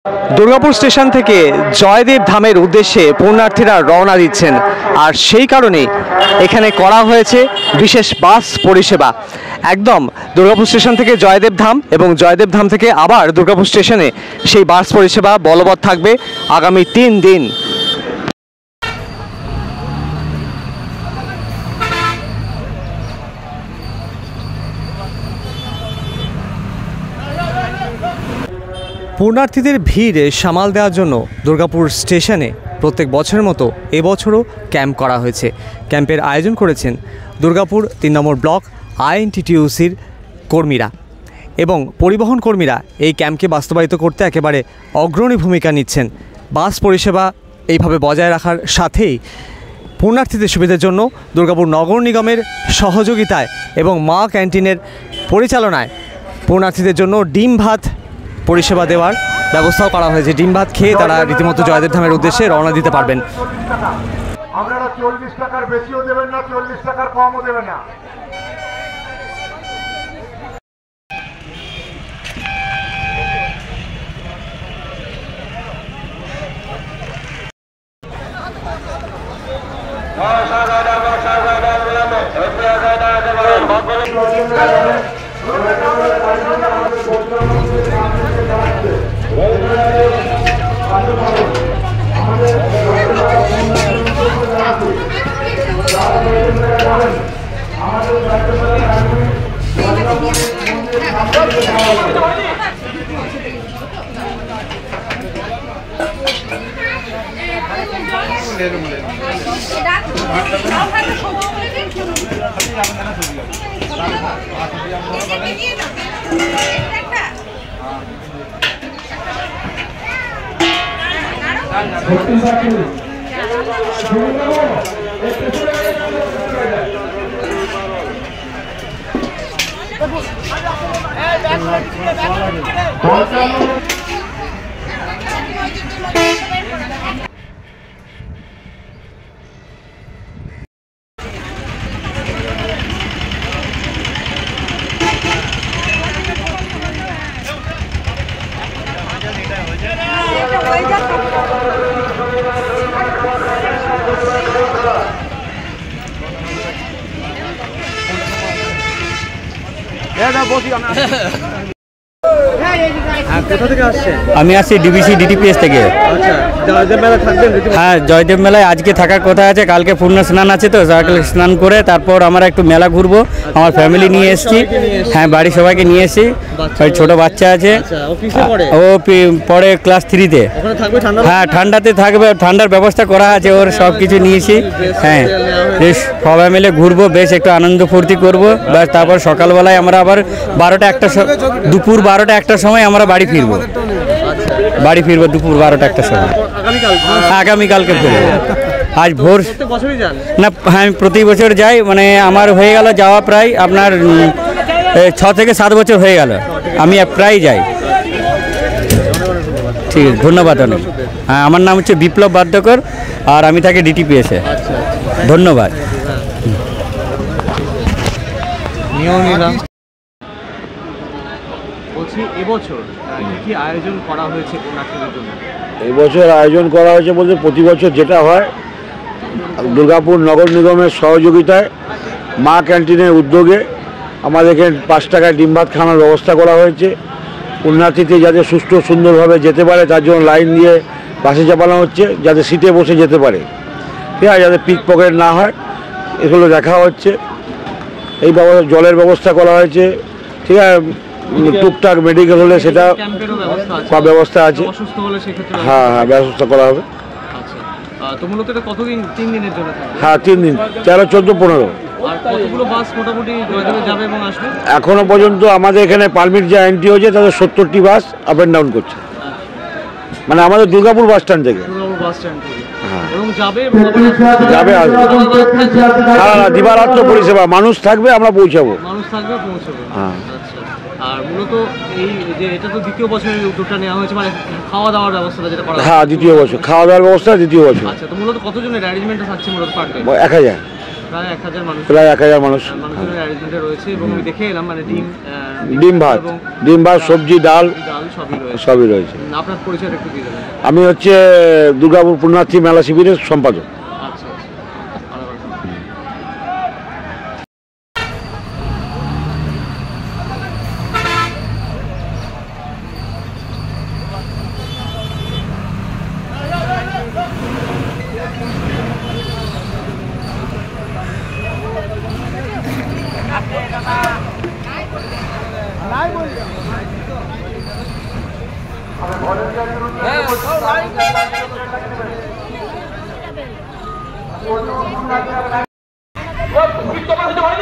Durgapur station থেকে জয়দেব ধামের উদ্দেশ্যে পুণ্যার্থীরা রওনা দিচ্ছেন, আর সেই কারণেই এখানে করা হয়েছে বিশেষ বাস পরিষেবা। একদম দুর্গাপুর স্টেশন থেকে জয়দেব ধাম এবং জয়দেব ধাম থেকে আবার দুর্গাপুর স্টেশনে সেই বাস পরিষেবা বলবৎ থাকবে আগামী 3 দিন। পুণ্যার্থীদের ভিড় সামাল দেওয়ার জন্য দুর্গাপুর স্টেশনে প্রত্যেক বছরের মতো এবছরও ক্যাম্প করা হয়েছে। ক্যাম্পের আয়োজন করেছেন দুর্গাপুর 3 নম্বর ব্লক আইএনটিটিইউসির কর্মীরা এবং পরিবহন কর্মীরা। এই ক্যাম্পকে বাস্তবায়িত করতে একেবারে অগ্রণী ভূমিকা নিচ্ছেন। বাস পরিষেবা এইভাবে বজায় রাখার সাথেই পুণ্যার্থীদের সুবিধার জন্য দুর্গাপুর নগর নিগমের সহযোগিতায় এবং মা ক্যান্টিনের পরিচালনায় পুণ্যার্থীদের জন্য ডিম ভাত পরিষেবা দেওয়ার ব্যবস্থাও করা হয়েছে। ডিম ভাত খেয়ে তারা রীতিমতো জয়দেব ধামের উদ্দেশ্যে রওনা দিতে পারবেন। আপনারা 40 টাকার বেশিও দেবেন না, 40 টাকার কমও দেবেন না। আমি আসছি ডিবিসি ডিটিপিএস থেকে। হ্যাঁ, জয়দেব মেলায় আজকে থাকার কথা আছে। কালকে পূর্ণ স্নান আছে, তো সকালে স্নান করে তারপর আমরা একটু মেলা ঘুরবো। আমার ফ্যামিলি নিয়ে এসেছি। হ্যাঁ, বাড়ির সবাইকে নিয়ে এসেছি। ওই ছোটো বাচ্চা আছে, ও পড়ে ক্লাস 3-তে। হ্যাঁ, ঠান্ডাতে থাকবে, ঠান্ডার ব্যবস্থা করা আছে, ওর সব কিছু নিয়েছি। হ্যাঁ, সবাই মিলে ঘুরবো, বেশ একটু আনন্দ ফুর্তি করবো। ব্যাস, তারপর সকালবেলায় আমরা আবার 12টা-1টা দুপুর 12টা-1টার সময় আমরা বাড়ি ফিরবো। দুপুর 12টা-1টার সময়। আগামীকালকে ফিরবো। আজ ভোর না, হ্যাঁ আমি প্রতি বছর যাই। মানে আমার হয়ে গেল যাওয়া প্রায় আপনার 6 থেকে 7 বছর হয়ে গেল, আমি প্রায় যাই। ঠিক আছে, ধন্যবাদ অনেক। হ্যাঁ, আমার নাম হচ্ছে বিপ্লব বাদ্যকর, আর আমি থাকি ডিটিপিএসে। ধন্যবাদ। এবছর আয়োজন করা হয়েছে বলতে প্রতি বছর যেটা হয়, দুর্গাপুর নগর নিগমের সহযোগিতায় মা ক্যান্টিনের উদ্যোগে আমাদের এখানে 5 টাকায় ডিম ভাত খাওয়ানোর ব্যবস্থা করা হয়েছে। পুণ্যার্থীতে যাতে সুষ্ঠু সুন্দরভাবে যেতে পারে তার জন্য লাইন দিয়ে বাসে চাপানো হচ্ছে, যাতে সিটে বসে যেতে পারে। ঠিক আছে, যাতে পিক পকেট না হয়, এগুলো দেখা হচ্ছে। এই জলের ব্যবস্থা করা হয়েছে। ঠিক আছে, টুকটাক মেডিকেল হলে সেটা ব্যবস্থা আছে। হ্যাঁ, ব্যবস্থা করা হবে। হ্যাঁ, 3 দিন, 13, 14, 15। এখনো পর্যন্ত আমাদের এখানে পারমিট যা এন্ট্রি হয়েছে তাদের 70টি বাস আপ অ্যান্ড ডাউন করছে, মানে আমাদের দুর্গাপুর বাস স্ট্যান্ড থেকে। যাবে, আসবে। হ্যাঁ, দিবারাত্র পরিষেবা, মানুষ থাকবে, আমরা পৌঁছাবো। হ্যাঁ, আর মূলত এই যে এটা তো দ্বিতীয় বছরের উদ্যোগটা নেওয়া হয়েছে, মানে খাওয়া দাওয়ার ব্যবস্থাটা যেটা করা। হ্যাঁ, দ্বিতীয় বছর খাওয়া দাওয়ার ব্যবস্থা, দ্বিতীয় বছর। আচ্ছা, তো মূলত কতজনের অ্যারেঞ্জমেন্টটা থাকছে মূলত পার ডে? 1000। প্রায় 1000 মানুষ, প্রায় 1000 মানুষ মানুষের অ্যারেঞ্জমেন্টে রয়েছে এবং আমি দেখে এলাম মানে ডিম ভাত সবজি ডাল ডাল সবই রয়েছে। আপনার পরিচয়টা একটু দিয়ে দেবেন। আমি হচ্ছে দুর্গাপুর পুণ্যার্থী মেলা শিবিরের সম্পাদক। আচ্ছা আচ্ছা, ভালো ভালো।